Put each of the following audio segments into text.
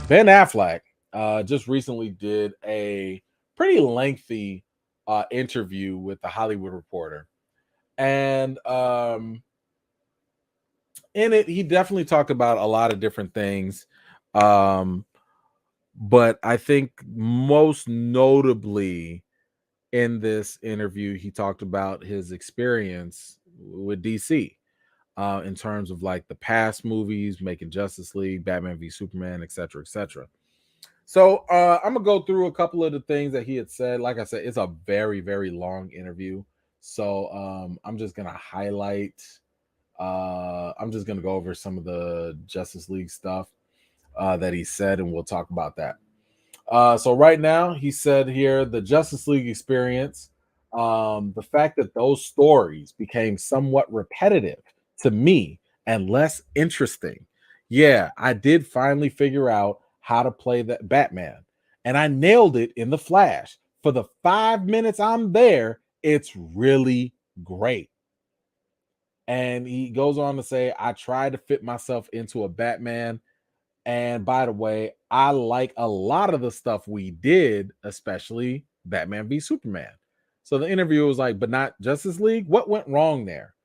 Ben Affleck just recently did a pretty lengthy interview with the Hollywood Reporter, and in it, he definitely talked about a lot of different things. Um, but I think most notably in this interview, he talked about his experience with DC in terms of like the past movies, making Justice League, Batman v Superman, etc., etc. So I'm gonna go through a couple of the things that he had said. Like I said, it's a very, very long interview. So I'm just gonna highlight. I'm just gonna go over some of the Justice League stuff that he said, and we'll talk about that. So right now, he said here the Justice League experience, the fact that those stories became somewhat repetitive to me and less interesting. Yeah, I did finally figure out how to play that Batman, and I nailed it in the Flash. For the 5 minutes I'm there, it's really great. And he goes on to say, I tried to fit myself into a Batman, and by the way, I like a lot of the stuff we did, especially Batman v Superman. So the interviewer was like, but not Justice League? What went wrong there?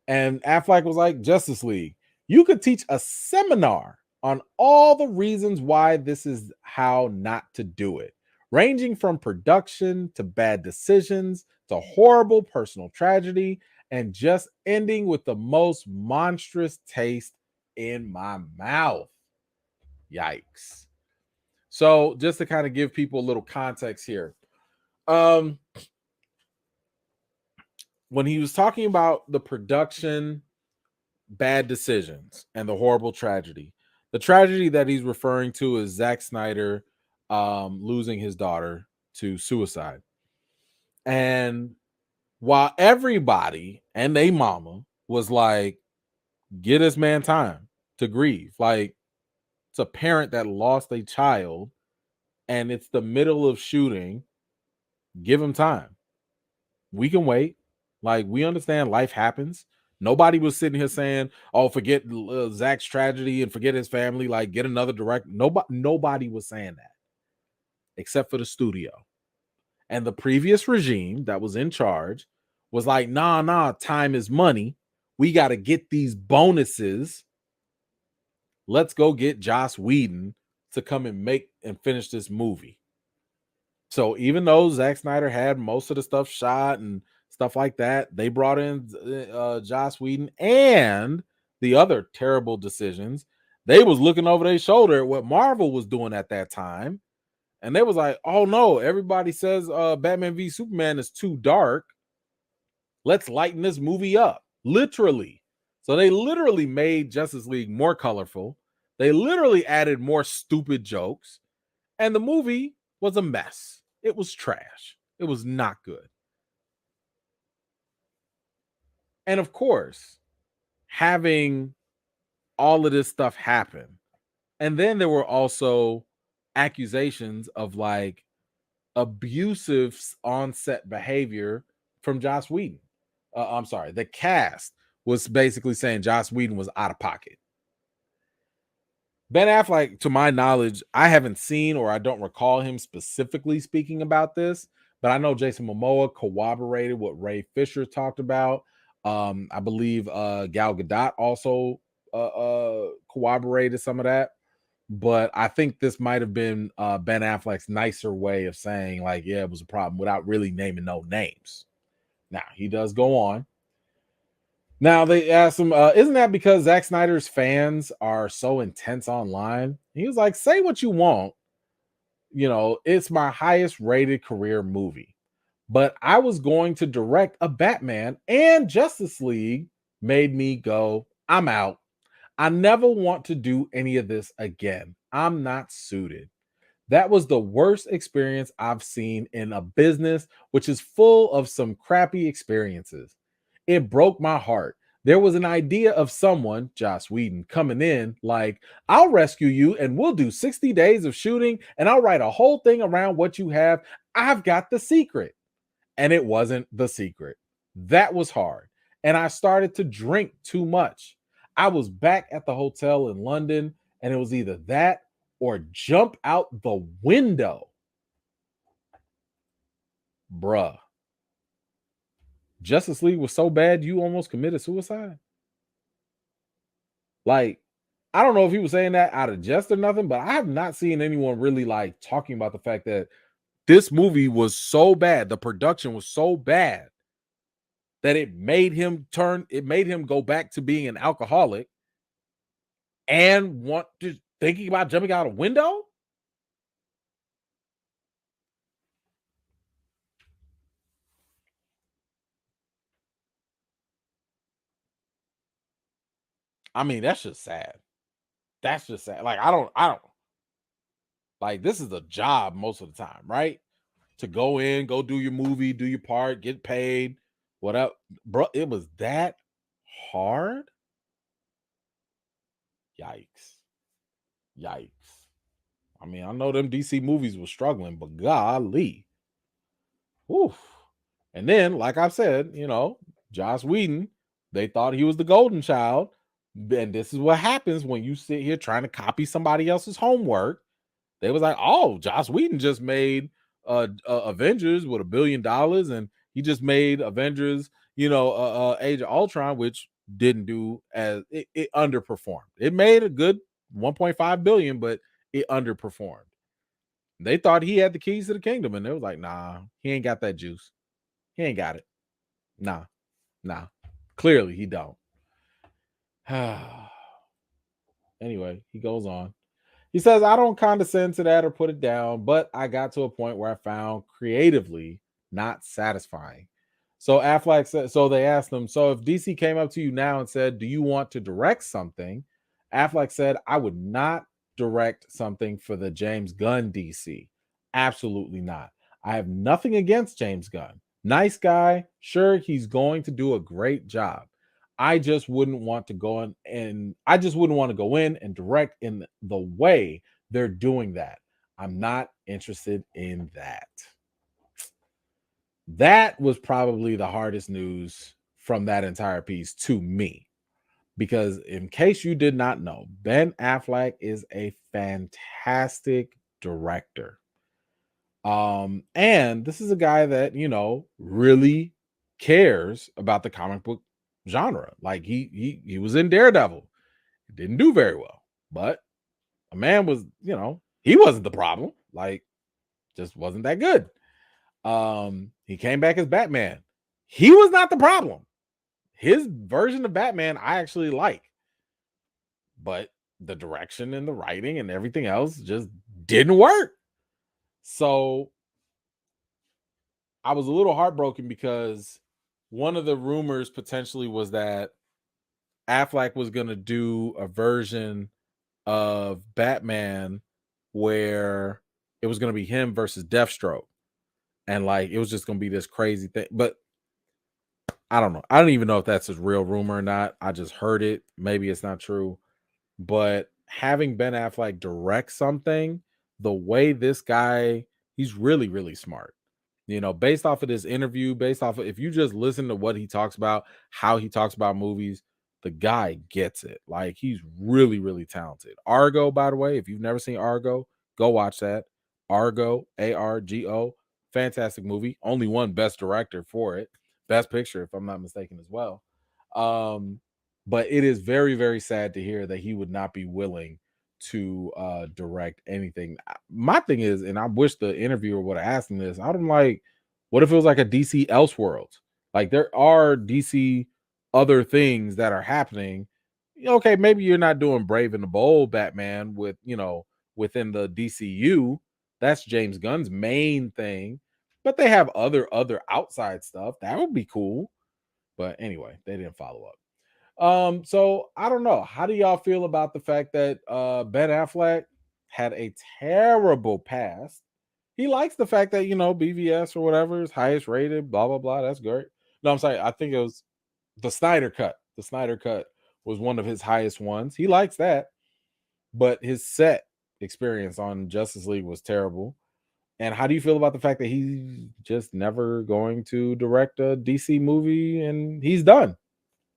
And Affleck was like, Justice League. You could teach a seminar on all the reasons why this is how not to do it, ranging from production to bad decisions to horrible personal tragedy, and just ending with the most monstrous taste in my mouth. Yikes. So just to kind of give people a little context here. Um when he was talking about the production bad decisions and the horrible tragedy, the tragedy that he's referring to is Zack Snyder losing his daughter to suicide. And while everybody and they mama was like, get this man time to grieve. Like, it's a parent that lost a child and it's the middle of shooting. Give him time. We can wait. Like, we understand life happens. Nobody was sitting here saying, "Oh, forget Zach's tragedy and forget his family. Like, get another direct." Nobody was saying that except for the studio and the previous regime that was in charge was like, "Nah, nah. Time is money. We got to get these bonuses. Let's go get Joss Whedon to come and make and finish this movie." So even though Zack Snyder had most of the stuff shot and stuff like that, they brought in Joss Whedon and the other terrible decisions. They was looking over their shoulder at what Marvel was doing at that time, and they was like, "Oh no, everybody says Batman v Superman is too dark. Let's lighten this movie up." Literally. So they literally made Justice League more colorful. They literally added more stupid jokes, and the movie was a mess. It was trash. It was not good. And of course, having all of this stuff happen. And then there were also accusations of like abusive on-set behavior from Joss Whedon. I'm sorry, the cast was basically saying Joss Whedon was out of pocket. Ben Affleck, to my knowledge, I haven't seen or I don't recall him specifically speaking about this, but I know Jason Momoa corroborated what Ray Fisher talked about. I believe Gal Gadot also corroborated some of that, but I think this might have been Ben Affleck's nicer way of saying, like, yeah, it was a problem without really naming no names. Now, he does go on. Now they asked him, isn't that because Zack Snyder's fans are so intense online? He was like, say what you want. You know, it's my highest rated career movie. But I was going to direct a Batman and Justice League made me go, I'm out. I never want to do any of this again. I'm not suited. That was the worst experience I've seen in a business which is full of some crappy experiences. It broke my heart. There was an idea of someone, Joss Whedon, coming in like, I'll rescue you and we'll do 60 days of shooting and I'll write a whole thing around what you have. I've got the secret. And it wasn't the secret. That was hard. And I started to drink too much. I was back at the hotel in London and it was either that or jump out the window. Bruh. Justice League was so bad you almost committed suicide? Like, I don't know if he was saying that out of jest or nothing, but I have not seen anyone really like talking about the fact that this movie was so bad, the production was so bad that it made him go back to being an alcoholic and want to thinking about jumping out a window. I mean, that's just sad. That's just sad. Like, I don't like, this is a job most of the time, right? To go in, go do your movie, do your part, get paid, whatever. Bro, it was that hard. Yikes. Yikes. I mean, I know them DC movies were struggling, but golly. Oof. And then, like I said, Joss Whedon, they thought he was the golden child. And this is what happens when you sit here trying to copy somebody else's homework. They was like, oh, Joss Whedon just made Avengers with $1 billion, and he just made Avengers, Age of Ultron, which didn't do as it underperformed. It made a good 1.5 billion, but it underperformed. They thought he had the keys to the kingdom, and they was like, nah, he ain't got that juice. He ain't got it. Nah. Clearly, he don't. Anyway, he goes on. He says, I don't condescend to that or put it down, but I got to a point where I found creatively not satisfying. So Affleck said, so they asked him, so if DC came up to you now and said, do you want to direct something? Affleck said, I would not direct something for the James Gunn DC. Absolutely not. I have nothing against James Gunn. Nice guy. Sure, he's going to do a great job. I just wouldn't want to go in and direct in the way they're doing that. I'm not interested in that. That was probably the hardest news from that entire piece to me. Because in case you did not know, Ben Affleck is a fantastic director. And this is a guy that, really cares about the comic book genre. Like he was in Daredevil. It didn't do very well, but a man was, he wasn't the problem. Like, just wasn't that good. He came back as Batman. He was not the problem. His version of Batman I actually like, but the direction and the writing and everything else just didn't work. So I was a little heartbroken because one of the rumors potentially was that Affleck was going to do a version of Batman where it was going to be him versus Deathstroke. And like, it was just going to be this crazy thing. But I don't know. I don't even know if that's a real rumor or not. I just heard it. Maybe it's not true. But having Ben Affleck direct something, the way this guy, he's really, really smart. Based off of this interview, based off of, if you just listen to what he talks about, how he talks about movies, the guy gets it. Like, he's really, really talented. Argo, by the way, if you've never seen Argo, go watch that. Argo, Argo, fantastic movie. Only one best director for it. Best picture, if I'm not mistaken, as well. But it is very, very sad to hear that he would not be willing to direct anything. My thing is, and I wish the interviewer would have asked him this, I'm like, what if it was like a DC Elseworlds? Like, there are DC other things that are happening. Okay, maybe you're not doing Brave and the Bold Batman with, within the DCU. That's James Gunn's main thing. But they have other outside stuff. That would be cool. But anyway, they didn't follow up. So I don't know. How do y'all feel about the fact that Ben Affleck had a terrible past? He likes the fact that, BVS or whatever is highest rated, blah, blah, blah. That's great. No, I'm sorry. I think it was the Snyder Cut. The Snyder Cut was one of his highest ones. He likes that. But his set experience on Justice League was terrible. And how do you feel about the fact that he's just never going to direct a DC movie and he's done?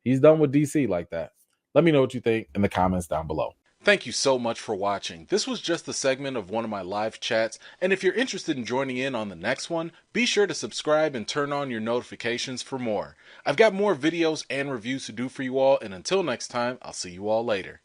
He's done with DC like that. Let me know what you think in the comments down below. Thank you so much for watching. This was just a segment of one of my live chats, and if you're interested in joining in on the next one, be sure to subscribe and turn on your notifications for more. I've got more videos and reviews to do for you all, and until next time, I'll see you all later.